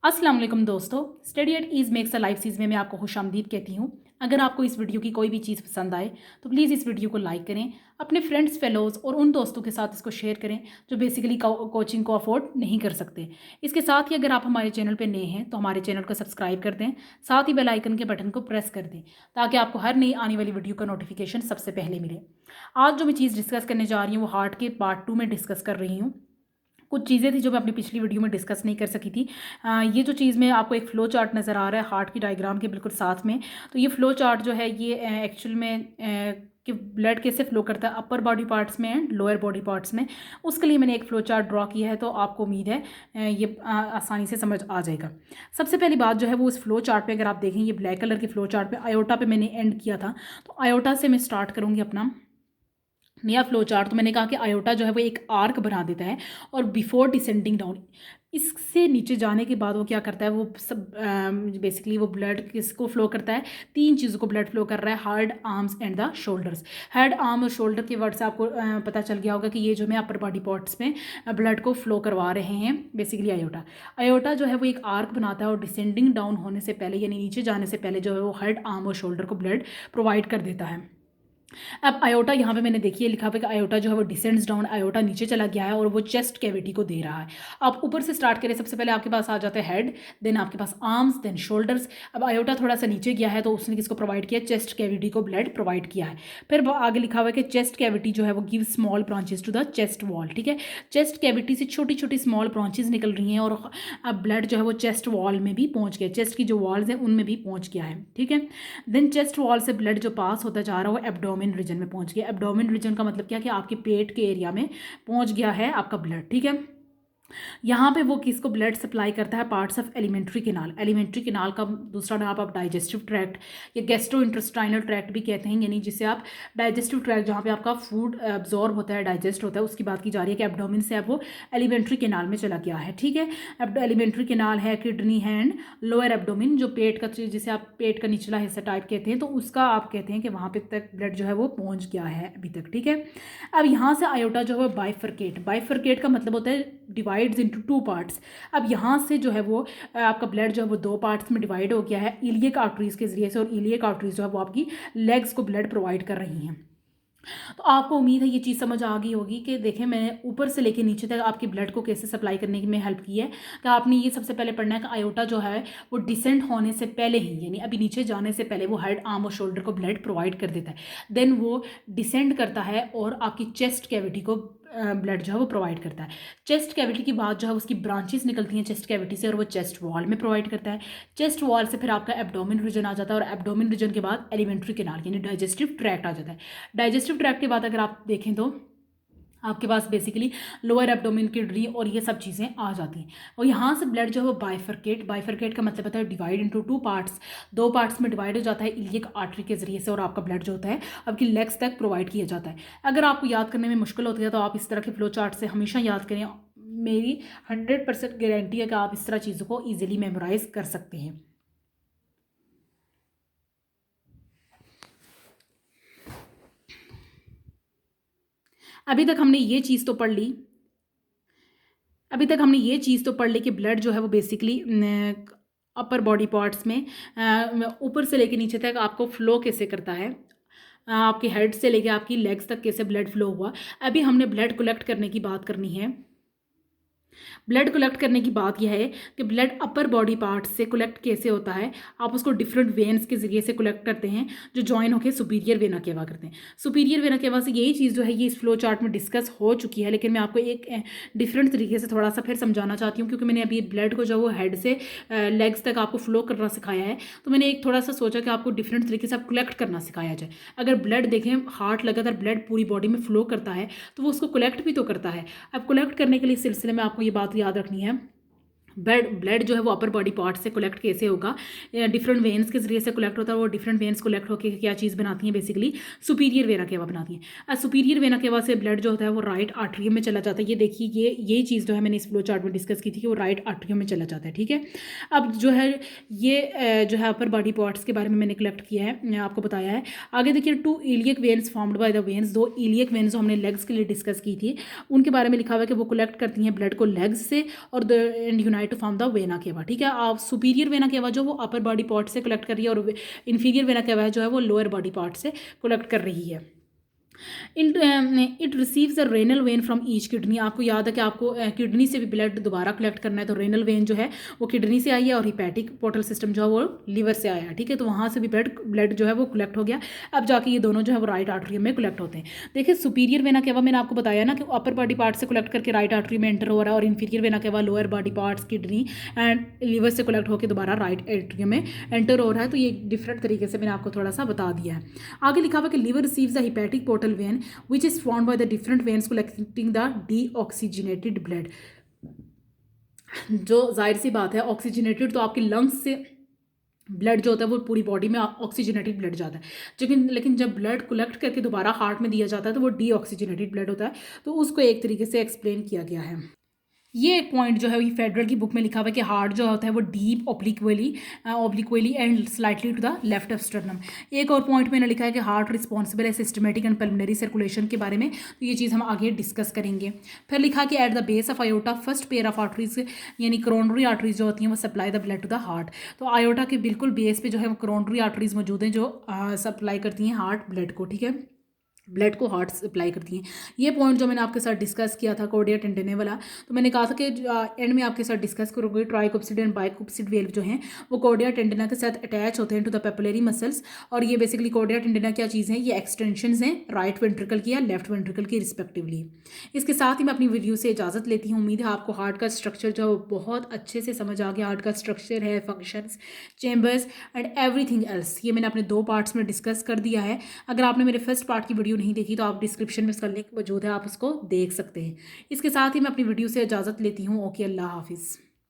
अस्सलाम वालेकुम दोस्तों। Study at ease makes a life series में मैं आपको खुशामदीद कहती हूँ। अगर आपको इस वीडियो की कोई भी चीज़ पसंद आए तो प्लीज़ इस वीडियो को लाइक करें, अपने फ्रेंड्स फेलोज़ और उन दोस्तों के साथ इसको शेयर करें जो बेसिकली कोचिंग को अफोर्ड नहीं कर सकते। इसके साथ ही अगर आप हमारे चैनल पर नए हैं तो हमारे चैनल को सब्सक्राइब कर दें, साथ ही बेल आइकन के बटन को प्रेस कर दें ताकि आपको हर नई आने वाली वीडियो का नोटिफिकेशन सबसे पहले मिले। आज जो मैं चीज़ डिस्कस करने जा रही हूँ वो हार्ट के पार्ट 2 में डिस्कस कर रही हूँ। कुछ चीज़ें थी जो मैं अपनी पिछली वीडियो में डिस्कस नहीं कर सकी थी। ये जो चीज़ में आपको एक फ़्लो चार्ट नज़र आ रहा है हार्ट की डायग्राम के बिल्कुल साथ में, तो ये फ़्लो चार्ट जो है ये एक्चुअल में कि ब्लड कैसे फ़्लो करता है अपर बॉडी पार्ट्स में एंड लोअर बॉडी पार्ट्स में, उसके लिए मैंने एक फ़्लो चार्ट ड्रॉ किया है। तो आपको उम्मीद है ये आसानी से समझ आ जाएगा। सबसे पहली बात जो है वो इस फ़्लो चार्ट पे अगर आप देखें, ये ब्लैक कलर के फ़्लो चार्ट पे आयोटा पे मैंने एंड किया था। तो आयोटा से मैं स्टार्ट करूँगी अपना नया फ्लो चार्ट। तो मैंने कहा कि आयोटा जो है वो एक आर्क बना देता है और बिफोर डिसेंडिंग डाउन, इससे नीचे जाने के बाद वो क्या करता है, वो सब बेसिकली वो ब्लड किसको फ्लो करता है, तीन चीज़ों को ब्लड फ्लो कर रहा है, head, arms and the shoulders. Head, arm और शोल्डर के वर्ड से आपको पता चल गया होगा कि ये जो मैं अपर बॉडी पार्ट्स में ब्लड को फ्लो करवा रहे हैं बेसिकली आयोटा। आयोटा जो है वो एक आर्क बनाता है और डिसेंडिंग डाउन होने से पहले यानी नीचे जाने से पहले जो है वो हेड, आर्म और शोल्डर को ब्लड प्रोवाइड कर देता है। अब आयोटा यहाँ पे मैंने देखिए लिखा हुआ है कि आयोटा जो है वो डिसेंड्स डाउन, आयोटा नीचे चला गया है और वो चेस्ट कैविटी को दे रहा है। आप ऊपर से स्टार्ट करें, सबसे पहले आपके पास आ जाता है हेड, देन आपके पास आर्म्स, देन शोल्डर्स। अब आयोटा थोड़ा सा नीचे गया है तो उसने किसको प्रोवाइड किया, चेस्ट कैविटी को ब्लड प्रोवाइड किया है। फिर आगे लिखा हुआ है कि चेस्ट कैविटी जो है वो give small branches to the chest wall. ठीक है, चेस्ट कैविटी से छोटी छोटी स्मॉल ब्रांचेस निकल रही हैं और अब ब्लड जो है वो चेस्ट वॉल में भी पहुंच गया, चेस्ट की जो वॉल्स हैं उनमें भी पहुंच गया है। ठीक है, देन चेस्ट वॉल से ब्लड जो पास होता जा रहा है वो एब्डोमेन रीजन में पहुंच गया। एब्डोमेन रीजन का मतलब क्या कि आपके पेट के एरिया में पहुंच गया है आपका ब्लड। ठीक है, यहाँ पे वो किसको ब्लड सप्लाई करता है, parts of alimentary canal. Alimentary canal का दूसरा नाम आप डाइजेस्टिव ट्रैक्ट या गैस्ट्रो इंटेस्टाइनल ट्रैक्ट भी कहते हैं, यानी जिसे आप डाइजेस्टिव ट्रैक्ट जहाँ पे आपका फूड एब्जॉर्ब होता है, डाइजेस्ट होता है, उसकी बात की जा रही है कि एब्डोमिन से अब वो एलिमेंट्री केनाल में चला गया है। ठीक है, एलिमेंट्री केनाल है, किडनी है एंड लोअर एब्डोमिन, जो पेट का, जिसे आप पेट का निचला हिस्सा टाइप कहते हैं, तो उसका आप कहते हैं कि वहाँ पे तक ब्लड जो है वो पहुँच गया है अभी तक। ठीक है, अब यहाँ से आयोटा जो है बाइफरकेट, बाइफरकेट का मतलब होता है डिवाइड्स इनटू टू पार्ट्स। अब यहाँ से जो है वो आपका ब्लड जो है वो दो पार्ट्स में डिवाइड हो गया है इलियक आर्टरीज के जरिए से, और इलियक आर्टरीज जो है वो आपकी लेग्स को ब्लड प्रोवाइड कर रही हैं। तो आपको उम्मीद है ये चीज़ समझ आ गई होगी कि देखें मैंने ऊपर से लेके नीचे तक आपकी ब्लड को कैसे सप्लाई करने में हेल्प की है। तो आपने ये सबसे पहले पढ़ना है कि आयोटा जो है वो डिसेंड होने से पहले ही, यानी अभी नीचे जाने से पहले, वो हेड, आर्म और शोल्डर को ब्लड प्रोवाइड कर देता है। देन वो डिसेंड करता है और आपकी चेस्ट कैविटी को ब्लड जो है वो प्रोवाइड करता है। चेस्ट कैविटी की बात जो है उसकी ब्रांचेस निकलती हैं चेस्ट कैविटी से और वो चेस्ट वॉल में प्रोवाइड करता है। चेस्ट वॉल से फिर आपका एब्डोमिन रीजन आ जाता है और एब्डोमिन रीजन के बाद एलिमेंट्री केनाल यानी डाइजेस्टिव ट्रैक्ट आ जाता है। डाइजेस्टिव ट्रैक्ट के बाद अगर आप देखें तो आपके पास बेसिकली लोअर एब्डोमिन, किडनी और ये सब चीज़ें आ जाती हैं। और यहाँ से ब्लड जो है वो बाइफरकेट, बाइफरकेट का मतलब होता है डिवाइड इनटू टू पार्ट्स, दो पार्ट्स में डिवाइड हो जाता है इलियक आर्टरी के जरिए से, और आपका ब्लड जो होता है आपकी लेग्स तक प्रोवाइड किया जाता है। अगर आपको याद करने में मुश्किल होती है तो आप इस तरह के फ्लो चार्ट से हमेशा याद करें। मेरी 100% गारंटी है कि आप इस तरह चीज़ों को ईजिली मेमोराइज कर सकते हैं। अभी तक हमने ये चीज़ तो पढ़ ली, कि ब्लड जो है वो बेसिकली अपर बॉडी पार्ट्स में ऊपर से लेके नीचे तक आपको फ्लो कैसे करता है, आपके हेड से लेके आपकी लेग्स तक कैसे ब्लड फ्लो हुआ। अभी हमने ब्लड कलेक्ट करने की बात करनी है। ब्लड कलेक्ट करने की बात यह है कि ब्लड अपर बॉडी पार्ट से कलेक्ट कैसे होता है। आप उसको डिफरेंट वेन्स के जरिए से कलेक्ट करते हैं जो ज्वाइन होकर सुपीरियर वेना केवा करते हैं। सुपीरियर वेना केवा से यही चीज़ जो है ये इस फ्लो चार्ट में डिस्कस हो चुकी है, लेकिन मैं आपको एक डिफरेंट तरीके से थोड़ा सा फिर समझाना चाहती हूँ, क्योंकि मैंने अभी ब्लड को जो वो हेड से लेग्स तक आपको फ्लो करना सिखाया है, तो मैंने एक थोड़ा सा सोचा कि आपको डिफरेंट तरीके से आप कलेक्ट करना सिखाया जाए। अगर ब्लड देखें, हार्ट लगातार ब्लड पूरी बॉडी में फ्लो करता है तो वो उसको कलेक्ट भी तो करता है। अब कलेक्ट करने के लिए सिलसिले में आपको ये बात याद रखनी है, ब्लड जो है वो अपर बॉडी पार्ट से कलेक्ट कैसे होगा, डिफरेंट वेन्स के जरिए से कलेक्ट होता है। वो डिफरेंट वेन्स कलेक्ट होकर क्या चीज़ बनाती हैं, बेसिकली सुपीरियर वेना केवा बनाती हैं। सुपीरियर वेना केवा से ब्लड जो होता है वो राइट आर्टरियम में चला जाता है। ये देखिए ये चीज़ जो है मैंने इस फ्लो चार्ट में डिस्कस की थी कि वो राइट आर्टरियम में चला जाता है। ठीक है, अब जो है ये जो है अपर बॉडी पार्ट्स के बारे में मैंने कलेक्ट किया है, आपको बताया है। आगे देखिए, two iliac veins formed by the veins, दो इलियक वेन्स जो हमने लेग्स के लिए डिस्कस की थी उनके बारे में लिखा हुआ है कि वो कलेक्ट करती हैं ब्लड को लेग्स से और and unite to form the vena cava, ठीक है। आप सुपीरियर वेना केवा जो वो अपर बॉडी पार्ट से कलेक्ट कर रही है और इन्फीरियर वेना केवा जो है वो लोअर बॉडी पार्ट से कलेक्ट कर रही है। It receives a renal vein from each kidney. आपको याद है कि आपको किडनी से भी ब्लड दोबारा कलेक्ट करना है, तो रेनल वेन जो है वो किडनी से आई है और हिपैटिक पोर्टल सिस्टम जो है वो लीवर से आया है, ठीक है। तो वहाँ से भी ब्लड जो है वो कलेक्ट हो गया। अब जाके ये दोनों जो है वो राइट आर्टरी में कलेक्ट होते हैं। देखिए सुपीरियर वेना केवा मैंने आपको बताया ना कि अपर बॉडी पार्ट से कलेक्ट करके राइट आर्टरी में एंटर हो रहा है, और inferior vena cava lower body parts kidney and liver से कलेक्ट होकर दोबारा राइट आर्टरी में एंटर हो रहा है। तो ये डिफरेंट तरीके से मैंने आपको थोड़ा सा बता दिया है। आगे लिखा हुआ कि liver receives the hepatic portal vein which is formed by the different veins collecting the deoxygenated blood। जो जाहिर सी बात है ऑक्सीजनेटेड तो आपके लंग्स से ब्लड जो होता है वो पूरी बॉडी में ऑक्सीजनेटेड ब्लड जाता है, लेकिन जब ब्लड कलेक्ट करके दोबारा हार्ट में दिया जाता है तो वो डीऑक्सीजनेटेड ब्लड होता है। तो उसको एक तरीके से एक्सप्लेन किया गया है। ये एक पॉइंट जो है ये फेडरल की बुक में लिखा हुआ है कि हार्ट जो होता है वो deep obliquely and slightly to the left of sternum. एक और पॉइंट मैंने लिखा है कि हार्ट रिस्पॉन्सिबल है सिस्टमेटिक एंड पल्मोनरी सर्कुलेशन के बारे में, तो ये चीज़ हम आगे डिस्कस करेंगे। फिर लिखा कि at the base of aorta first pair of arteries यानी करोनरी आर्टरीज जो होती हैं वो supply the blood to the heart. तो आयोटा के बिल्कुल बेस पे जो है वो करोनरी आर्टरीज मौजूद हैं जो सप्लाई करती हैं हार्ट ब्लड को, ठीक है, ब्लड को हार्ट सप्लाई करती हैं। ये पॉइंट जो मैंने आपके साथ डिस्कस किया था कोर्डिया टेंडेने वाला, तो मैंने कहा था कि एंड में आपके साथ डिस्कस करोगे ट्राइकोप्सिड एंड बाइकोप्सिड वेल्व जो हैं वो कोर्डिया टेंडेना के साथ अटैच होते हैं टू द पेपिलरी मसल्स। और ये बेसिकली कोर्डिया टेंडेना क्या चीज़ है, ये एक्सटेंशंस हैं राइट वेंट्रिकल की या लेफ्ट वेंट्रिकल की रिस्पेक्टिवली। इसके साथ ही मैं अपनी वीडियो से इजाज़त लेती हूँ। उम्मीद है आपको हार्ट का स्ट्रक्चर जो बहुत अच्छे से समझ आ गया। हार्ट का स्ट्रक्चर है, functions, chambers and everything else, ये मैंने अपने 2 पार्ट्स में डिस्कस कर दिया है। अगर आपने मेरे फर्स्ट पार्ट की वीडियो नहीं देखी तो आप डिस्क्रिप्शन में उसका लिंक मौजूद है, आप उसको देख सकते हैं। इसके साथ ही मैं अपनी वीडियो से इजाज़त लेती हूँ। ओके, अल्लाह हाफिज़।